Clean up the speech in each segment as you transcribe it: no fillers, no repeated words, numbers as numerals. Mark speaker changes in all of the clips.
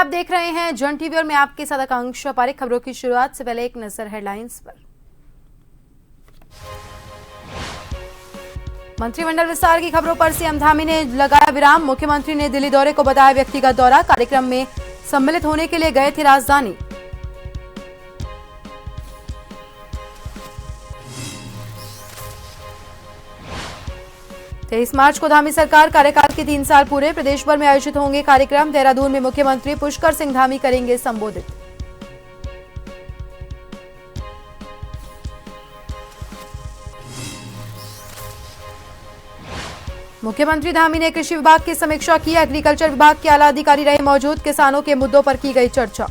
Speaker 1: आप देख रहे हैं जन टीवी और मैं आपके साथ आकांक्षा पारिक। खबरों की शुरुआत से पहले एक नजर हेडलाइंस पर। मंत्रिमंडल विस्तार की खबरों पर सीएम धामी ने लगाया विराम। मुख्यमंत्री ने दिल्ली दौरे को बताया व्यक्तिगत दौरा। कार्यक्रम में सम्मिलित होने के लिए गए थे राजधानी। तेईस मार्च को धामी सरकार कार्यकाल के 3 साल पूरे। प्रदेश भर में आयोजित होंगे कार्यक्रम। देहरादून में मुख्यमंत्री पुष्कर सिंह धामी करेंगे संबोधित। मुख्यमंत्री धामी ने कृषि विभाग की समीक्षा की। एग्रीकल्चर विभाग के आला अधिकारी रहे मौजूद। किसानों के मुद्दों पर की गई चर्चा।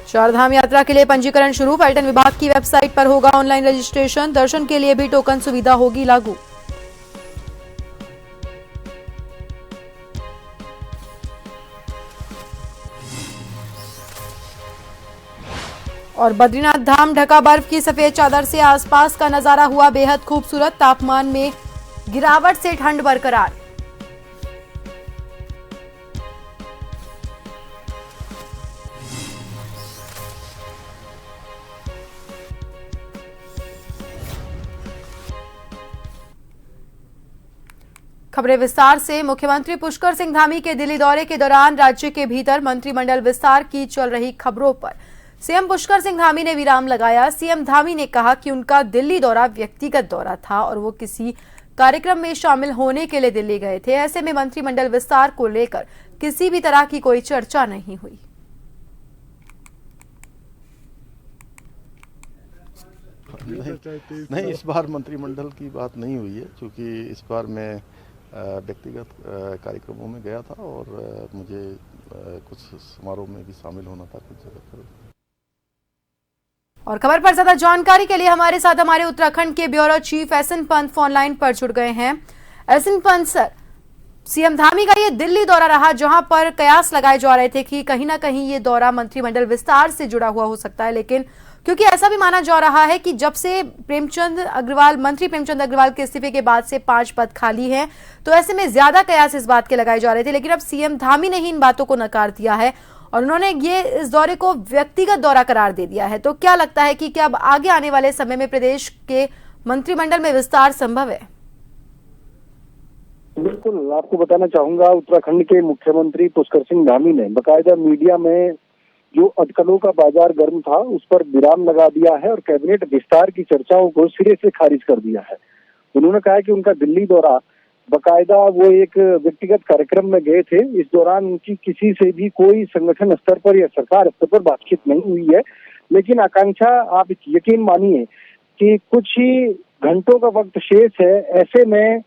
Speaker 1: चारधाम यात्रा के लिए पंजीकरण शुरू। पर्यटन विभाग की वेबसाइट पर होगा ऑनलाइन रजिस्ट्रेशन। दर्शन के लिए भी टोकन सुविधा होगी लागू। और बद्रीनाथ धाम ढका बर्फ की सफेद चादर से आसपास का नजारा हुआ बेहद खूबसूरत। तापमान में गिरावट से ठंड बरकरार। खबरें विस्तार से। मुख्यमंत्री पुष्कर सिंह धामी के दिल्ली दौरे के दौरान राज्य के भीतर मंत्रिमंडल विस्तार की चल रही खबरों पर सीएम पुष्कर सिंह धामी ने विराम लगाया। सीएम धामी ने कहा कि उनका दिल्ली दौरा व्यक्तिगत दौरा था और वो किसी कार्यक्रम में शामिल होने के लिए दिल्ली गए थे। ऐसे में मंत्रिमंडल विस्तार को लेकर किसी भी तरह की कोई चर्चा नहीं हुई।
Speaker 2: नहीं, इस बार मंत्रिमंडल की बात नहीं हुई है, क्योंकि इस बार मैं व्यक्तिगत कार्यक्रमों में गया था और मुझे कुछ समारोह में भी शामिल होना था कुछ जगह पर।
Speaker 1: और खबर पर ज्यादा जानकारी के लिए हमारे साथ हमारे उत्तराखंड के bureau chief SN Pant phone line पर जुड़ गए हैं। SN Pant sir, CM Dhami का ये दिल्ली दौरा रहा जहां पर कयास लगाए जा रहे थे कि कहीं ना कहीं ये दौरा मंत्रिमंडल विस्तार से जुड़ा हुआ हो सकता है, लेकिन क्योंकि ऐसा भी माना जा रहा है कि जब से मंत्री प्रेमचंद अग्रवाल के इस्तीफे के बाद से 5 पद खाली हैं, तो ऐसे में ज्यादा कयास इस बात के लगाए जा रहे थे। लेकिन अब सीएम धामी ने ही इन बातों को नकार दिया है और उन्होंने इस दौरे को व्यक्तिगत दौरा करार दे दिया है। तो क्या लगता है कि क्या अब आगे आने वाले समय में प्रदेश के मंत्रिमंडल में विस्तार संभव है?
Speaker 3: बिल्कुल, आपको बताना चाहूंगा, उत्तराखंड के मुख्यमंत्री पुष्कर सिंह धामी ने बाकायदा मीडिया में जो अटकलों का बाजार गर्म था उस पर विराम लगा दिया है और कैबिनेट विस्तार की चर्चाओं को सिरे से खारिज कर दिया है। उन्होंने कहा कि उनका दिल्ली दौरा बाकायदा वो एक व्यक्तिगत कार्यक्रम में गए थे। इस दौरान उनकी किसी से भी कोई संगठन स्तर पर या सरकार स्तर पर बातचीत नहीं हुई है। लेकिन आकांक्षा, आप यकीन मानिए कि कुछ ही घंटों का वक्त शेष है। ऐसे में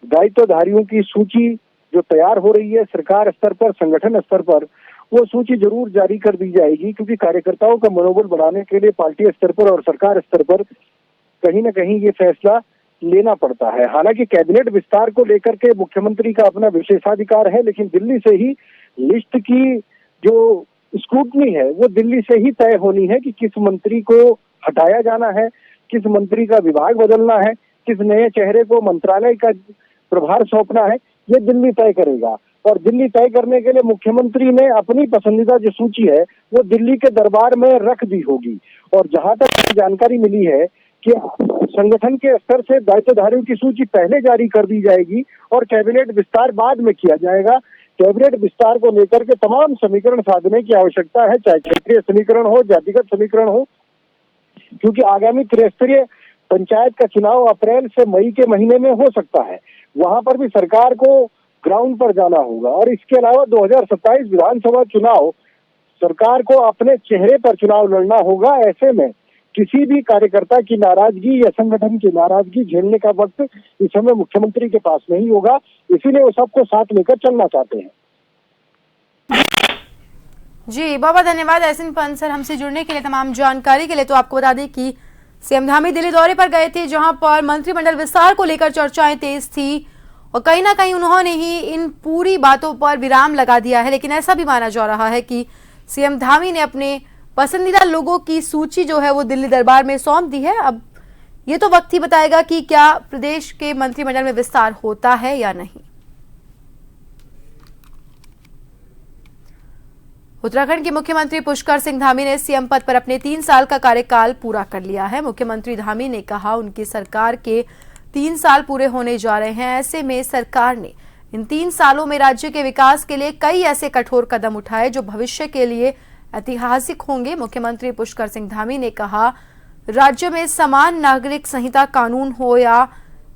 Speaker 3: दायित्वधारियों की सूची जो तैयार हो रही है सरकार स्तर पर, संगठन स्तर पर, वो सूची जरूर जारी कर दी जाएगी, क्योंकि कार्यकर्ताओं का मनोबल बढ़ाने के लिए पार्टी स्तर पर और सरकार स्तर पर कहीं ना कहीं ये फैसला लेना पड़ता है। हालांकि कैबिनेट विस्तार को लेकर के मुख्यमंत्री का अपना विशेषाधिकार है, लेकिन दिल्ली से ही लिस्ट की जो स्क्रूटनी है वो दिल्ली से ही तय होनी है कि किस मंत्री को हटाया जाना है, किस मंत्री का विभाग बदलना है, किस नए चेहरे को मंत्रालय का प्रभार सौंपना है, ये दिल्ली तय करेगा। और दिल्ली तय करने के लिए मुख्यमंत्री ने अपनी पसंदीदा जो सूची है वो दिल्ली के दरबार में रख दी होगी। और जहां तक जानकारी मिली है कि संगठन के स्तर से दायित्वधारियों की सूची पहले जारी कर दी जाएगी और कैबिनेट विस्तार बाद में किया जाएगा। कैबिनेट विस्तार को लेकर के तमाम समीकरण साधने की आवश्यकता है, चाहे क्षेत्रीय समीकरण हो, जातिगत समीकरण हो, क्योंकि आगामी त्रिस्तरीय पंचायत का चुनाव अप्रैल से मई के महीने में हो सकता है। वहां पर भी सरकार को ग्राउंड पर जाना होगा। और इसके अलावा 2027 विधानसभा चुनाव सरकार को अपने चेहरे पर चुनाव लड़ना होगा। ऐसे में किसी भी कार्यकर्ता की नाराजगी या संगठन की नाराजगी झेलने का वक्त इस समय मुख्यमंत्री के पास नहीं होगा, इसीलिए वो सबको साथ लेकर चलना चाहते हैं।
Speaker 1: जी, बहुत बहुत धन्यवाद एसएन पंत सर हमसे जुड़ने के लिए, तमाम जानकारी के लिए। तो आपको बता दें कि सीएम धामी दिल्ली दौरे पर गए थे जहां पर मंत्रिमंडल विस्तार को लेकर चर्चाएं तेज थी और कहीं ना कहीं उन्होंने ही इन पूरी बातों पर विराम लगा दिया है। लेकिन ऐसा भी माना जा रहा है कि सीएम धामी ने अपने पसंदीदा लोगों की सूची जो है वो दिल्ली दरबार में सौंप दी है। अब ये तो वक्त ही बताएगा कि क्या प्रदेश के मंत्रिमंडल में विस्तार होता है या नहीं। उत्तराखंड के मुख्यमंत्री पुष्कर सिंह धामी ने सीएम पद पर अपने 3 साल का कार्यकाल पूरा कर लिया है। मुख्यमंत्री धामी ने कहा उनकी सरकार के 3 साल पूरे होने जा रहे हैं। ऐसे में सरकार ने इन 3 सालों में राज्य के विकास के लिए कई ऐसे कठोर कदम उठाए जो भविष्य के लिए ऐतिहासिक होंगे। मुख्यमंत्री पुष्कर सिंह धामी ने कहा राज्य में समान नागरिक संहिता कानून हो या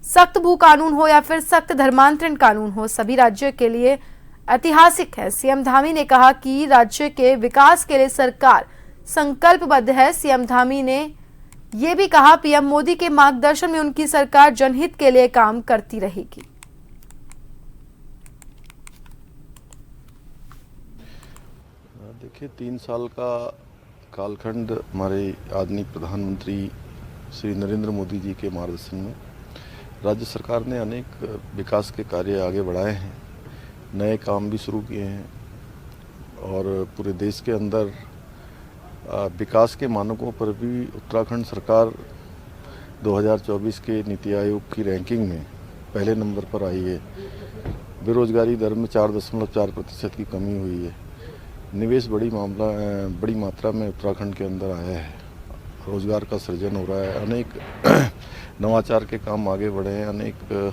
Speaker 1: सख्त भू कानून हो या फिर सख्त धर्मांतरण कानून हो, सभी राज्य के लिए ऐतिहासिक है। सीएम धामी ने कहा कि राज्य के विकास के लिए सरकार संकल्पबद्ध है। सीएम धामी ने यह भी कहा पीएम मोदी के मार्गदर्शन में उनकी सरकार जनहित के लिए काम करती रहेगी।
Speaker 2: देखिए, 3 साल का कालखंड हमारे आदरणीय प्रधानमंत्री श्री नरेंद्र मोदी जी के मार्गदर्शन में राज्य सरकार ने अनेक विकास के कार्य आगे बढ़ाए हैं, नए काम भी शुरू किए हैं और पूरे देश के अंदर विकास के मानकों पर भी उत्तराखंड सरकार 2024 के नीति आयोग की रैंकिंग में पहले नंबर पर आई है। बेरोजगारी दर में 4.4% की कमी हुई है। निवेश बड़ी मात्रा में उत्तराखंड के अंदर आया है। रोजगार का सृजन हो रहा है। अनेक नवाचार के काम आगे बढ़े हैं। अनेक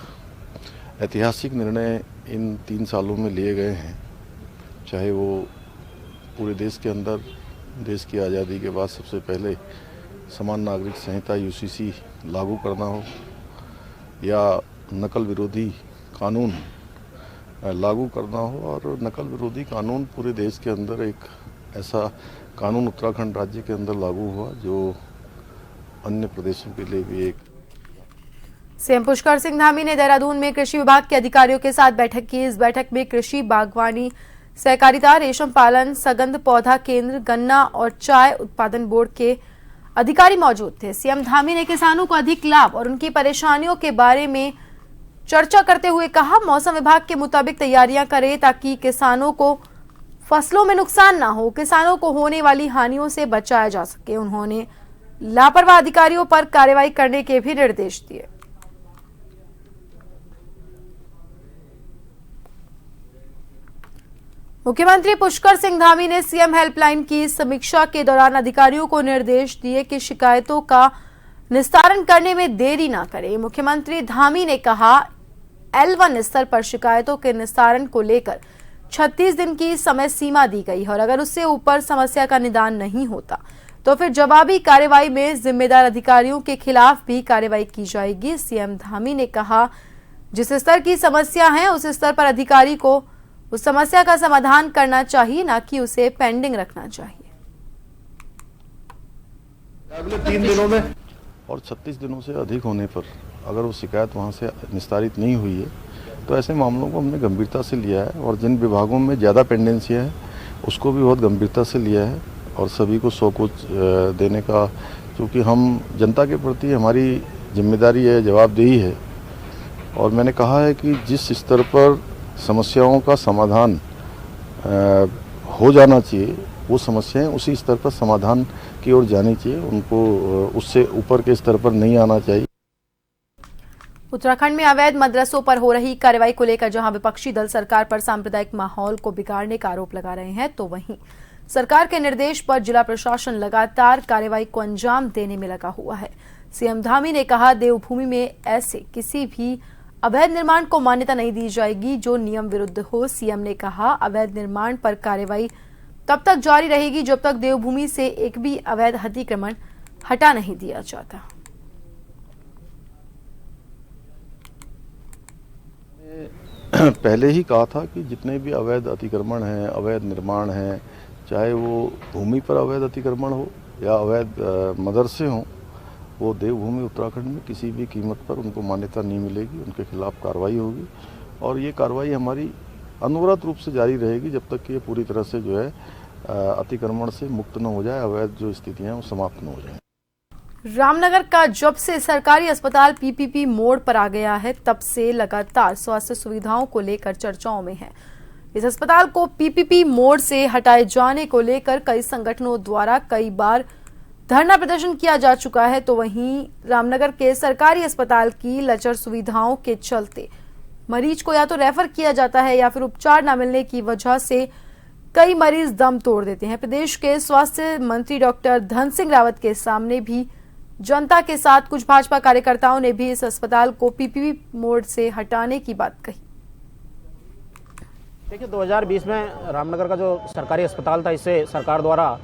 Speaker 2: ऐतिहासिक निर्णय इन 3 सालों में लिए गए हैं, चाहे वो पूरे देश के अंदर देश की आज़ादी के बाद सबसे पहले समान नागरिक संहिता यूसीसी लागू करना हो या नकल विरोधी कानून लागू करना हो। और नकल विरोधी कानून पूरे देश के अंदर एक ऐसा कानून उत्तराखंड राज्य के अंदर लागू हुआ जो अन्य प्रदेशों के लिए भी एक।
Speaker 1: सीएम पुष्कर सिंह धामी ने देहरादून में कृषि विभाग के अधिकारियों के साथ बैठक की। इस बैठक में कृषि, बागवानी, सहकारिता, रेशम पालन, सगंध पौधा केंद्र, गन्ना और चाय उत्पादन बोर्ड के अधिकारी मौजूद थे। सीएम धामी ने किसानों को अधिक लाभ और उनकी परेशानियों के बारे में चर्चा करते हुए कहा मौसम विभाग के मुताबिक तैयारियां करें ताकि किसानों को फसलों में नुकसान ना हो, किसानों को होने वाली हानियों से बचाया जा सके। उन्होंने लापरवाह अधिकारियों पर कार्रवाई करने के भी निर्देश दिए। मुख्यमंत्री पुष्कर सिंह धामी ने सीएम हेल्पलाइन की समीक्षा के दौरान अधिकारियों को निर्देश दिए कि शिकायतों का निस्तारण करने में देरी ना करें। मुख्यमंत्री धामी ने कहा L1 स्तर पर शिकायतों के निस्तारण को लेकर 36 दिन की समय सीमा दी गई है और अगर उससे ऊपर समस्या का निदान नहीं होता तो फिर जवाबी कार्रवाई में जिम्मेदार अधिकारियों के खिलाफ भी कार्रवाई की जाएगी। सीएम धामी ने कहा जिस स्तर की समस्या है उस स्तर पर अधिकारी को उस समस्या का समाधान करना चाहिए, ना कि उसे पेंडिंग रखना चाहिए।
Speaker 2: अगले 3 दिनों में और 36 दिनों से अधिक होने पर अगर वो शिकायत वहाँ से निस्तारित नहीं हुई है तो ऐसे मामलों को हमने गंभीरता से लिया है और जिन विभागों में ज़्यादा पेंडेंसियाँ है उसको भी बहुत गंभीरता से लिया है और सभी को सौ कुछ देने का, क्योंकि हम जनता के प्रति हमारी जिम्मेदारी है, जवाबदेही है। और मैंने कहा है कि जिस स्तर पर समस्याओं का समाधान हो जाना चाहिए वो समस्याएं उसी स्तर पर समाधान की ओर जानी चाहिए, उनको उससे ऊपर के स्तर पर नहीं आना चाहिए।
Speaker 1: उत्तराखंड में अवैध मदरसों पर हो रही कार्रवाई को लेकर जहां विपक्षी दल सरकार पर सांप्रदायिक माहौल को बिगाड़ने का आरोप लगा रहे हैं तो वहीं सरकार के निर्देश पर जिला प्रशासन लगातार कार्रवाई को अंजाम देने में लगा हुआ है। सीएम धामी ने कहा देवभूमि में ऐसे किसी भी अवैध निर्माण को मान्यता नहीं दी जाएगी जो नियम विरुद्ध हो। सीएम ने कहा अवैध निर्माण पर कार्रवाई तब तक जारी रहेगी जब तक देवभूमि से एक भी अवैध अतिक्रमण हटा नहीं दिया जाता।
Speaker 2: पहले ही कहा था कि जितने भी अवैध अतिक्रमण हैं, अवैध निर्माण हैं, चाहे वो भूमि पर अवैध अतिक्रमण हो या अवैध मदरसे हों, वो देवभूमि उत्तराखंड में किसी भी कीमत पर उनको मान्यता नहीं मिलेगी, उनके खिलाफ कार्रवाई होगी और ये कार्रवाई हमारी अनवरत रूप से जारी रहेगी जब तक कि ये पूरी तरह से जो है अतिक्रमण से मुक्त न हो जाए, अवैध जो स्थितियां हैं वो समाप्त न हो जाए।
Speaker 1: रामनगर का जब से सरकारी अस्पताल पीपीपी मोड पर आ गया है तब से लगातार स्वास्थ्य सुविधाओं को लेकर चर्चाओं में है। इस अस्पताल को पीपीपी मोड से हटाए जाने को लेकर कई संगठनों द्वारा कई बार धरना प्रदर्शन किया जा चुका है, तो वहीं रामनगर के सरकारी अस्पताल की लचर सुविधाओं के चलते मरीज को या तो रेफर किया जाता है या फिर उपचार न मिलने की वजह से कई मरीज दम तोड़ देते हैं। प्रदेश के स्वास्थ्य मंत्री डॉक्टर धन सिंह रावत के सामने भी जनता के साथ कुछ भाजपा कार्यकर्ताओं ने भी इस अस्पताल को पीपीपी मोड से हटाने की बात कही।
Speaker 4: देखिए, 2020 में रामनगर का जो सरकारी अस्पताल था, इसे सरकार द्वारा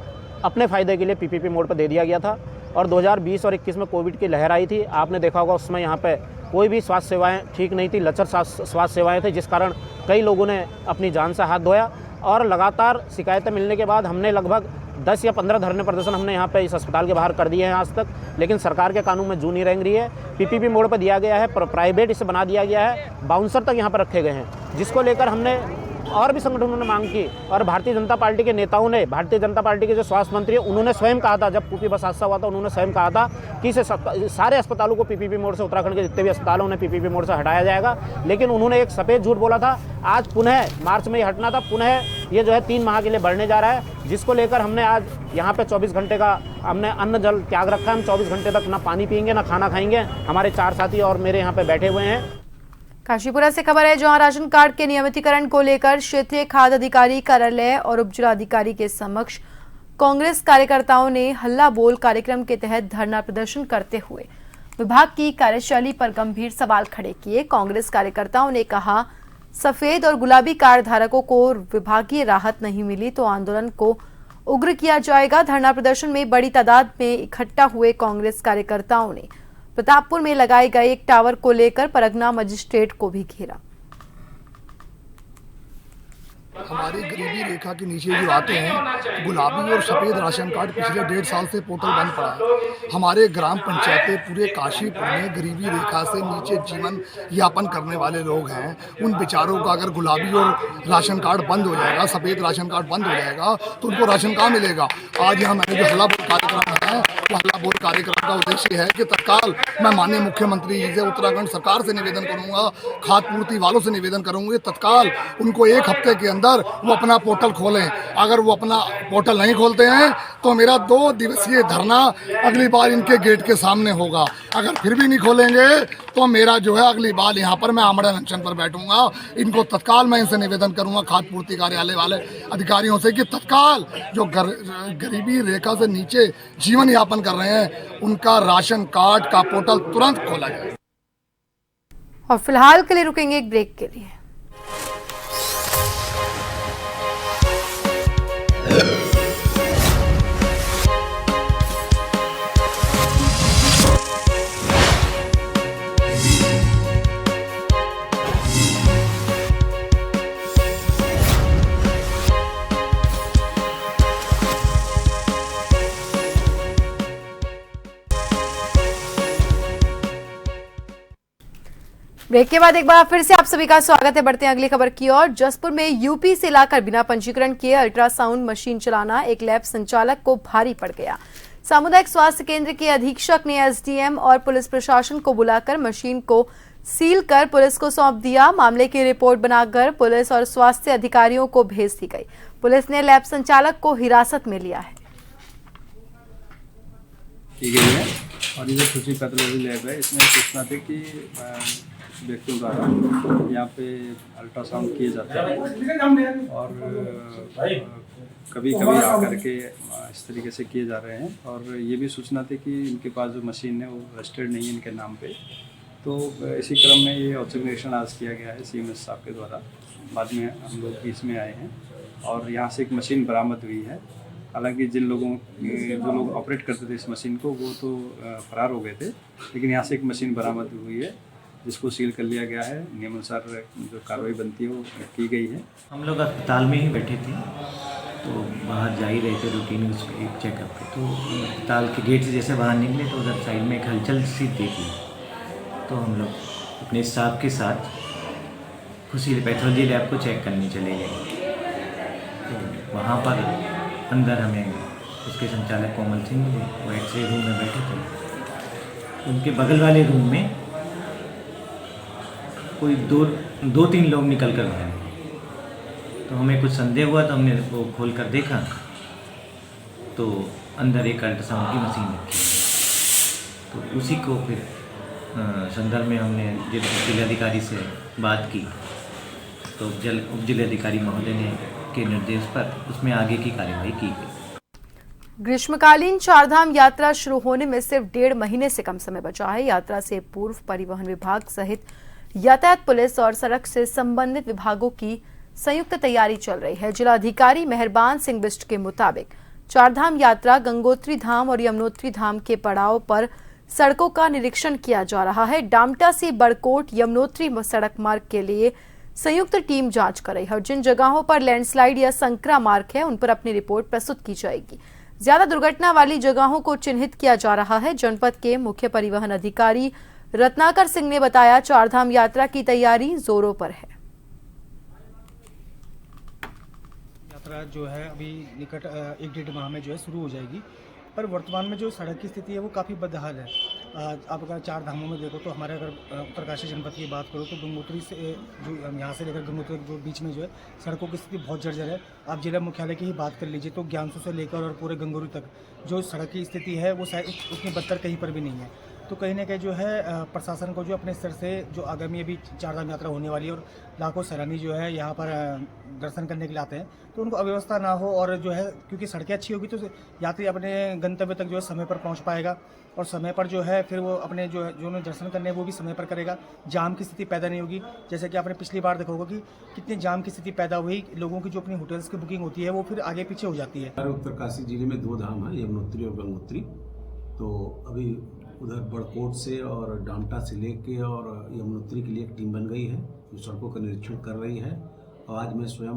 Speaker 4: अपने फायदे के लिए पीपीपी मोड पर दे दिया गया था और 2020 और 21 में कोविड की लहर आई थी। आपने देखा होगा उसमें यहाँ पे कोई भी स्वास्थ्य सेवाएं ठीक नहीं थी, लचर स्वास्थ्य सेवाएं थी, जिस कारण कई लोगों ने अपनी जान से हाथ धोया। और लगातार शिकायतें मिलने के बाद हमने लगभग 10 या 15 धरने प्रदर्शन हमने यहाँ पे इस अस्पताल के बाहर कर दिए हैं आज तक, लेकिन सरकार के कानून में जू नहीं रेंग रही है। पीपीपी मोड पर दिया गया है, प्राइवेट इसे बना दिया गया है, बाउंसर तक यहाँ पर रखे गए हैं, जिसको लेकर हमने और भी संगठनों ने मांग की और भारतीय जनता पार्टी के नेताओं ने, भारतीय जनता पार्टी के जो स्वास्थ्य मंत्री है, उन्होंने स्वयं कहा था, जब कुपी बस हादसा हुआ था, उन्होंने स्वयं कहा था कि इसे सारे अस्पतालों को पीपीपी मोड से, उत्तराखंड के जितने भी अस्पतालों ने पीपीपी मोड से हटाया जाएगा। लेकिन उन्होंने एक सफेद झूठ बोला था। आज पुनः मार्च में ये हटना था, पुनः ये जो है 3 माह के लिए बढ़ने जा रहा है, जिसको लेकर हमने आज यहाँ पे 24 घंटे का हमने अन्न जल त्याग रखा है। हम 24 घंटे तक ना पानी पियेंगे ना खाना खाएंगे। हमारे 4 साथी और मेरे यहाँ पे बैठे हुए हैं।
Speaker 1: काशीपुरा से खबर है, जहां राशन कार्ड के नियमितीकरण को लेकर क्षेत्रीय खाद्य अधिकारी कार्यालय और उप जिलाधिकारी के समक्ष कांग्रेस कार्यकर्ताओं ने हल्ला बोल कार्यक्रम के तहत धरना प्रदर्शन करते हुए विभाग की कार्यशैली पर गंभीर सवाल खड़े किए। कांग्रेस कार्यकर्ताओं ने कहा, सफेद और गुलाबी कार्ड धारकों को विभागीय राहत नहीं मिली तो आंदोलन को उग्र किया जाएगा। धरना प्रदर्शन में बड़ी तादाद में इकट्ठा हुए कांग्रेस कार्यकर्ताओं ने प्रतापपुर में लगाए गए एक टावर को लेकर परगना मजिस्ट्रेट को भी घेरा।
Speaker 5: हमारी गरीबी रेखा के नीचे जो आते हैं, गुलाबी और सफ़ेद राशन कार्ड पिछले 1.5 साल से पोर्टल बंद पड़ा है। हमारे ग्राम पंचायतें पूरे काशीपुर में गरीबी रेखा से नीचे जीवन यापन करने वाले लोग हैं। उन बेचारों का अगर गुलाबी और राशन कार्ड बंद हो जाएगा, सफ़ेद राशन कार्ड बंद हो जाएगा, तो उनको राशन कहाँ मिलेगा। आज यहाँ मैंने जो हल्ला बोल कार्यक्रम है, वो हल्ला बोल कार्यक्रम का उद्देश्य है कि तत्काल मैं माननीय मुख्यमंत्री जी से, उत्तराखंड सरकार से निवेदन करूँगा, खाद्य पूर्ति वालों से निवेदन करूँगी, तत्काल उनको 1 हफ्ते के अंदर वो अपना पोर्टल खोलें। अगर वो अपना पोर्टल नहीं खोलते हैं तो मेरा 2 दिवसीय धरना अगली बार इनके गेट के सामने होगा। अगर फिर भी नहीं खोलेंगे तो मेरा जो है अगली बार यहाँ पर मैं आमरण अनशन पर बैठूंगा। इनको तत्काल मैं इनसे निवेदन करूंगा, खाद्य पूर्ति कार्यालय वाले अधिकारियों से, कि तत्काल जो गरीबी रेखा से नीचे जीवन यापन कर रहे हैं, उनका राशन कार्ड का पोर्टल तुरंत खोला जाए।
Speaker 1: और फिलहाल के लिए रुकेंगे एक ब्रेक के लिए। ब्रेक के बाद एक बार फिर से आप सभी का स्वागत है। बढ़ते हैं अगली खबर की ओर। जसपुर में यूपी से लाकर बिना पंजीकरण किए अल्ट्रासाउंड मशीन चलाना एक लैब संचालक को भारी पड़ गया। सामुदायिक स्वास्थ्य केंद्र के अधीक्षक ने एसडीएम और पुलिस प्रशासन को बुलाकर मशीन को सील कर पुलिस को सौंप दिया। मामले की रिपोर्ट बनाकर पुलिस और स्वास्थ्य अधिकारियों को भेज दी गई। पुलिस ने लैब संचालक को हिरासत में लिया है।
Speaker 6: और ये जो खुशी पैथोलॉजी लैब है, इसमें सूचना थी कि व्यक्तियों द्वारा यहाँ पे अल्ट्रासाउंड किए जाते हैं और कभी कभी आकर के इस तरीके से किए जा रहे हैं। और ये भी सूचना थी कि इनके पास जो मशीन है वो रजिस्टर्ड नहीं है इनके नाम पे। तो इसी क्रम में ये औचक निरीक्षण आज किया गया है सीएमएस साहब के द्वारा। बाद में हम लोग बीच में आए हैं और यहाँ से एक मशीन बरामद हुई है। हालांकि जो लोग ऑपरेट करते थे इस मशीन को, वो तो फरार हो गए थे, लेकिन यहाँ से एक मशीन बरामद हुई है जिसको सील कर लिया गया है। नियमानुसार जो कार्रवाई बनती है वो की गई है।
Speaker 7: हम लोग अस्पताल में ही बैठे थे, तो बाहर जा ही रहे थे रूटीन एक चेकअप पे। तो अस्पताल के गेट से जैसे बाहर निकले तो उधर साइड में एक हलचल सी देखी, तो हम लोग अपने स्टाफ के साथ खुशी पैथोलॉजी लैब को चेक करने चले गए। तो वहाँ पर अंदर हमें उसके संचालक कोमल सिंह वो एक्सरे रूम में बैठे थे। उनके बगल वाले रूम में कोई दो तीन लोग निकल कर गए। तो हमें कुछ संदेह हुआ तो हमने वो खोल कर देखा तो अंदर एक अल्ट्रासाउंड की मशीन रखी है। तो उसी को फिर संदर्भ में हमने जिलाधिकारी से बात की, तो उप जिलाधिकारी महोदय ने के निर्देश पर उसमें आगे की कार्यवाही की गई।
Speaker 1: ग्रीष्मकालीन चारधाम यात्रा शुरू होने में सिर्फ 1.5 महीने से कम समय बचा है। यात्रा से पूर्व परिवहन विभाग सहित यातायात पुलिस और सड़क से संबंधित विभागों की संयुक्त तैयारी चल रही है। जिलाधिकारी मेहरबान सिंह बिष्ट के मुताबिक चारधाम यात्रा गंगोत्री धाम और यमुनोत्री धाम के पड़ाव पर सड़कों का निरीक्षण किया जा रहा है। डामटा से बड़कोट यमुनोत्री सड़क मार्ग के लिए संयुक्त टीम जांच कर रही है और जिन जगहों पर लैंडस्लाइड या संकरा मार्ग है उन पर अपनी रिपोर्ट प्रस्तुत की जाएगी। ज्यादा दुर्घटना वाली जगहों को चिन्हित किया जा रहा है। जनपद के मुख्य परिवहन अधिकारी रत्नाकर सिंह ने बताया, चारधाम यात्रा की तैयारी जोरों पर है।
Speaker 8: यात्रा जो है अभी निकट 1-1.5 माह में जो है शुरू हो जाएगी, पर वर्तमान में जो सड़क की स्थिति है वो काफ़ी बदहाल है। आप अगर चार धामों में देखो तो हमारे अगर उत्तरकाशी जनपद की बात करो तो गंगोत्री से जो यहाँ से लेकर गंगोत्री जो बीच में जो है सड़कों की स्थिति बहुत जर्जर है। आप जिला मुख्यालय की ही बात कर लीजिए तो ज्ञानसू से लेकर और पूरे गंगोत्री तक जो सड़क की स्थिति है वो शायद उतनी बदतर कहीं पर भी नहीं है। तो कहीं ना कहीं जो है प्रशासन को जो अपने स्तर से जो आगामी अभी चारधाम यात्रा होने वाली है और लाखों सैलानी जो है यहाँ पर दर्शन करने के लिए आते हैं तो उनको अव्यवस्था ना हो और जो है क्योंकि सड़कें अच्छी होगी तो यात्री अपने गंतव्य तक जो है समय पर पहुँच पाएगा और समय पर जो है फिर वो अपने जो उन्हें दर्शन करने हैं वो भी समय पर करेगा। जाम की स्थिति पैदा नहीं होगी। जैसे कि आपने पिछली बार देखा होगा कि कितनी जाम की स्थिति पैदा हुई, लोगों की जो अपनी होटल्स की बुकिंग होती है वो फिर आगे पीछे हो जाती है।
Speaker 9: उत्तरकाशी जिले में 2 धाम है, यमुनोत्री और गंगोत्री। तो अभी उधर बड़कोट से और डामटा से लेके और यमुनोत्री के लिए एक टीम बन गई है जो सड़कों का निरीक्षण कर रही है। और आज मैं स्वयं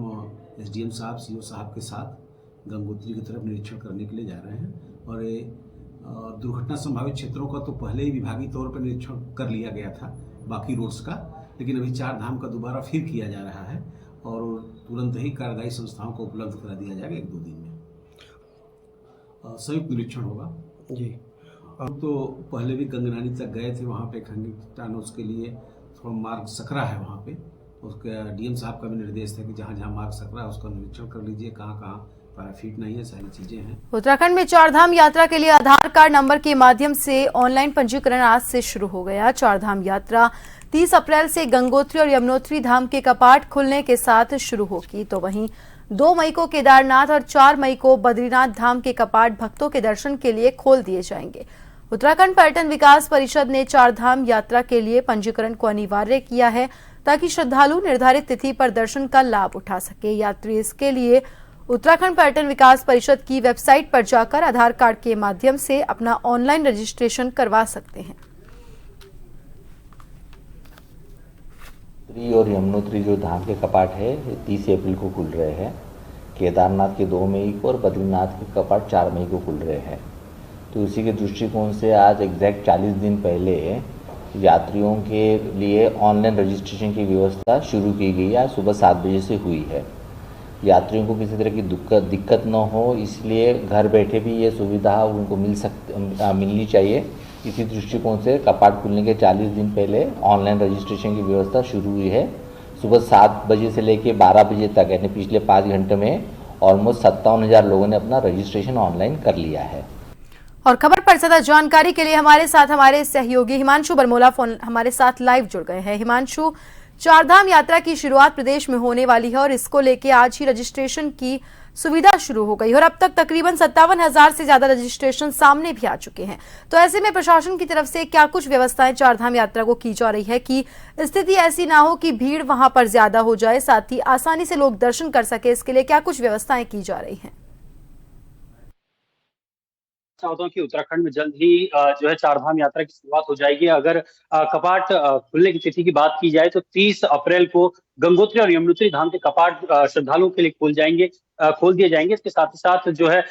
Speaker 9: SDM साहब CO साहब के साथ गंगोत्री की तरफ निरीक्षण करने के लिए जा रहे हैं। और ये दुर्घटना संभावित क्षेत्रों का तो पहले ही विभागीय तौर पर निरीक्षण कर लिया गया था बाकी रोड्स का, लेकिन अभी चार धाम का दोबारा फिर किया जा रहा है और तुरंत ही कार्यदायी संस्थाओं को उपलब्ध करा दिया जाएगा 1-2 दिन में। संयुक्त निरीक्षण होगा
Speaker 8: जी।
Speaker 9: अब तो पहले भी गंगनानी तक गए थे, वहाँ पे खंडितान उसके लिए थोड़ा मार्ग सकरा है, वहाँ पे उसका DM साहब का भी निर्देश था कि जहाँ जहाँ मार्ग सकरा है उसका निरीक्षण कर लीजिए, कहाँ कहाँ पैराफिट नहीं है, सारी चीजें हैं।
Speaker 1: उत्तराखंड में चारधाम यात्रा के लिए आधार कार्ड नंबर के माध्यम से ऑनलाइन पंजीकरण आज से शुरू हो गया। चारधाम यात्रा 30 अप्रैल से गंगोत्री और यमुनोत्री धाम के कपाट खुलने के साथ शुरू होगी, तो वहीं 2 मई को केदारनाथ और 4 मई को बद्रीनाथ धाम के कपाट भक्तों के दर्शन के लिए खोल दिए जाएंगे। उत्तराखंड पर्यटन विकास परिषद ने चारधाम यात्रा के लिए पंजीकरण को अनिवार्य किया है ताकि श्रद्धालु निर्धारित तिथि पर दर्शन का लाभ उठा सके। यात्री इसके लिए उत्तराखंड पर्यटन विकास परिषद की वेबसाइट पर जाकर आधार कार्ड के माध्यम से अपना ऑनलाइन रजिस्ट्रेशन करवा सकते हैं।
Speaker 10: और यमुनोत्री जो धाम के कपाट है 30 अप्रैल को खुल रहे हैं, केदारनाथ के 2 मई को और बद्रीनाथ के कपाट 4 मई को खुल रहे हैं। तो इसी के दृष्टिकोण से आज एग्जैक्ट 40 दिन पहले यात्रियों के लिए ऑनलाइन रजिस्ट्रेशन की व्यवस्था शुरू की गई है। सुबह 7 बजे से हुई है। यात्रियों को किसी तरह की दिक्कत न हो इसलिए घर बैठे भी ये सुविधा उनको मिलनी चाहिए। इसी दृष्टिकोण से कपाट खुलने के 40 दिन पहले ऑनलाइन रजिस्ट्रेशन की व्यवस्था शुरू हुई है। सुबह 7 बजे से लेकर 12 बजे तक यानी पिछले 5 घंटे में ऑलमोस्ट 57,000 लोगों ने अपना रजिस्ट्रेशन ऑनलाइन कर लिया है।
Speaker 1: और खबर पर ज्यादा जानकारी के लिए हमारे साथ हमारे सहयोगी हिमांशु बरमोला फोन हमारे साथ लाइव जुड़ गए हैं। हिमांशु, चारधाम यात्रा की शुरुआत प्रदेश में होने वाली है और इसको लेके आज ही रजिस्ट्रेशन की सुविधा शुरू हो गई और अब तक तकरीबन 57,000 से ज्यादा रजिस्ट्रेशन सामने भी आ चुके हैं। तो ऐसे में प्रशासन की तरफ से क्या कुछ व्यवस्थाएं चारधाम यात्रा को की जा रही है कि स्थिति ऐसी ना हो कि भीड़ वहां पर ज्यादा हो जाए, साथ ही आसानी से लोग दर्शन कर सके, इसके लिए क्या कुछ व्यवस्थाएं की जा रही हैं?
Speaker 11: चाहता हूं कि उत्तराखंड में जल्द ही जो है चारधाम यात्रा की शुरुआत हो जाएगी। अगर कपाट खुलने की तिथि की बात की जाए तो 30 अप्रैल को गंगोत्री और यमुनोत्री धाम के कपाट श्रद्धालुओं के लिए खोल दिए जाएंगे। इसके साथ ही साथ जो है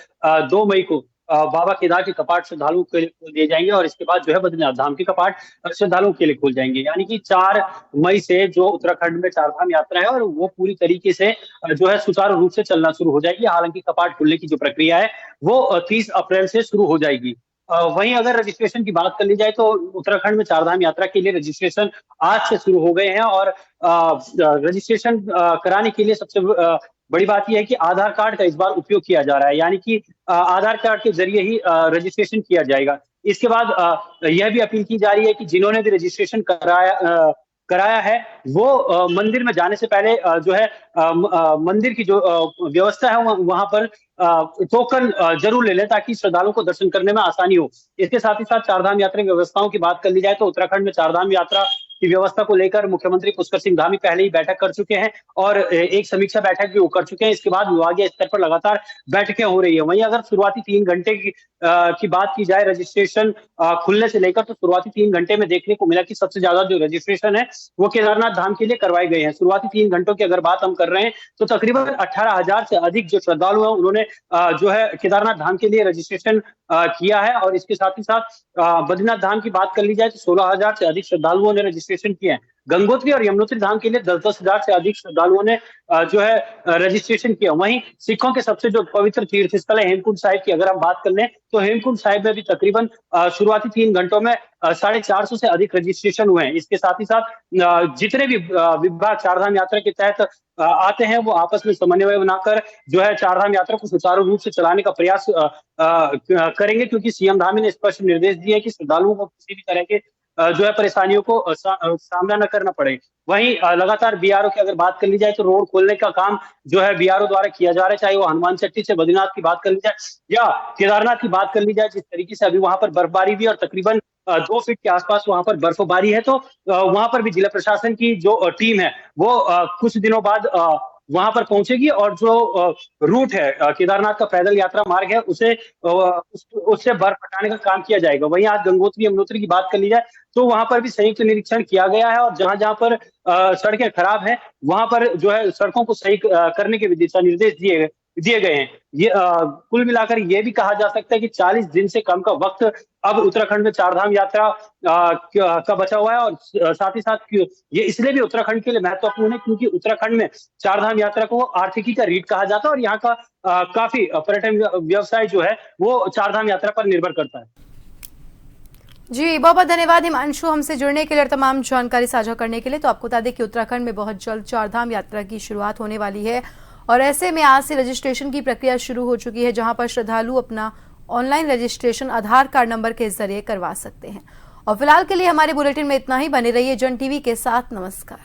Speaker 11: 2 मई को बाबा केदार के कपाट श्रद्धालुओं के लिए खोल दिए जाएंगे और इसके बाद जो है बद्रीनाथ धाम के कपाट श्रद्धालुओं के लिए खोल जाएंगे। यानी कि 4 मई से जो उत्तराखंड में चारधाम यात्रा है और वो पूरी तरीके से जो है सुचारू रूप से चलना शुरू हो जाएगी। हालांकि कपाट खुलने की जो प्रक्रिया है वो 30 अप्रैल से शुरू हो जाएगी। वहीं अगर रजिस्ट्रेशन की बात कर ली जाए तो उत्तराखंड में चारधाम यात्रा के लिए रजिस्ट्रेशन आज से शुरू हो गए हैं और रजिस्ट्रेशन कराने के लिए सबसे बड़ी बात यह है कि आधार कार्ड का इस बार उपयोग किया जा रहा है, यानी कि आधार कार्ड के जरिए ही रजिस्ट्रेशन किया जाएगा। इसके बाद यह भी अपील की जा रही है कि जिन्होंने भी रजिस्ट्रेशन कराया है वो मंदिर में जाने से पहले जो है मंदिर की जो व्यवस्था है वहां पर टोकन जरूर ले लें ताकि श्रद्धालुओं को दर्शन करने में आसानी हो। इसके साथ ही साथ चारधाम यात्रा की व्यवस्थाओं की बात कर ली जाए तो उत्तराखंड में चारधाम यात्रा की व्यवस्था को लेकर मुख्यमंत्री पुष्कर सिंह धामी पहले ही बैठक कर चुके हैं और एक समीक्षा बैठक भी वो कर चुके हैं। इसके बाद विभागीय स्तर पर लगातार बैठकें हो रही है। वहीं अगर शुरुआती 3 घंटे की बात की जाए रजिस्ट्रेशन खुलने से लेकर, तो शुरुआती 3 घंटे में देखने को मिला कि सबसे ज्यादा जो रजिस्ट्रेशन है वो केदारनाथ धाम के लिए करवाए गए हैं। शुरुआती 3 घंटों की अगर बात हम कर रहे हैं तो तकरीबन 18,000 से अधिक जो श्रद्धालु हैं उन्होंने जो है केदारनाथ धाम के लिए रजिस्ट्रेशन किया है। और इसके साथ ही साथ बद्रीनाथ धाम की बात कर ली जाए तो 16,000 से अधिक श्रद्धालुओं ने रजिस्ट्रेशन किए हैं। गंगोत्री और यमुनोत्री धाम के लिए 10-10 हजार से अधिक श्रद्धालुओं ने जो है रजिस्ट्रेशन किया। वहीं सिखों के सबसे जो पवित्र तीर्थ स्थल है हेमकुंड साहिब की अगर हम बात कर लें तो हेमकुंड साहिब में भी तकरीबन शुरुआती 3 घंटों में 450 से अधिक रजिस्ट्रेशन हुए हैं। इसके साथ ही साथ जितने भी विभाग चारधाम यात्रा के तहत आते हैं वो आपस में समन्वय बनाकर जो है चारधाम यात्रा को सुचारू रूप से चलाने का प्रयास करेंगे, क्योंकि सीएम धामी ने स्पष्ट निर्देश दिए कि श्रद्धालुओं को किसी भी तरह के जो है परेशानियों को सामना न करना पड़े। वहीं लगातार बीआरओ की अगर बात कर ली जाए तो रोड खोलने का काम जो है बीआरओ द्वारा किया जा रहा है, चाहे वो हनुमान चट्टी से बद्रीनाथ की बात कर ली जाए या केदारनाथ की बात कर ली जाए। जिस तरीके से अभी वहां पर बर्फबारी भी और तकरीबन 2 फीट के आसपास वहां पर बर्फबारी है, तो वहां पर भी जिला प्रशासन की जो टीम है वो कुछ दिनों बाद वहां पर पहुंचेगी और जो रूट है केदारनाथ का पैदल यात्रा मार्ग है उससे बर्फ हटाने का काम किया जाएगा। वहीं आज गंगोत्री यमुनोत्री की बात कर ली जाए तो वहां पर भी संयुक्त निरीक्षण किया गया है और जहां जहां पर सड़कें खराब हैं वहां पर जो है सड़कों को सही करने के दिशा निर्देश दिए गए हैं। ये कुल मिलाकर ये भी कहा जा सकता है कि 40 दिन से कम का वक्त अब उत्तराखंड में चारधाम यात्रा का बचा हुआ है। और साथ ही साथ ये इसलिए भी उत्तराखंड के लिए महत्वपूर्ण है क्योंकि उत्तराखंड में चारधाम यात्रा को आर्थिकी का रीढ़ कहा जाता है और यहाँ का काफी पर्यटन व्यवसाय जो है वो चारधाम यात्रा पर निर्भर करता है।
Speaker 1: जी बहुत बहुत धन्यवाद हिमांशु हमसे जुड़ने के लिए और तमाम जानकारी साझा करने के लिए। तो आपको बता दें कि उत्तराखंड में बहुत जल्द चारधाम यात्रा की शुरुआत होने वाली है और ऐसे में आज से रजिस्ट्रेशन की प्रक्रिया शुरू हो चुकी है, जहां पर श्रद्धालु अपना ऑनलाइन रजिस्ट्रेशन आधार कार्ड नंबर के जरिए करवा सकते हैं। और फिलहाल के लिए हमारे बुलेटिन में इतना ही। बने रहिए जन टीवी के साथ। नमस्कार।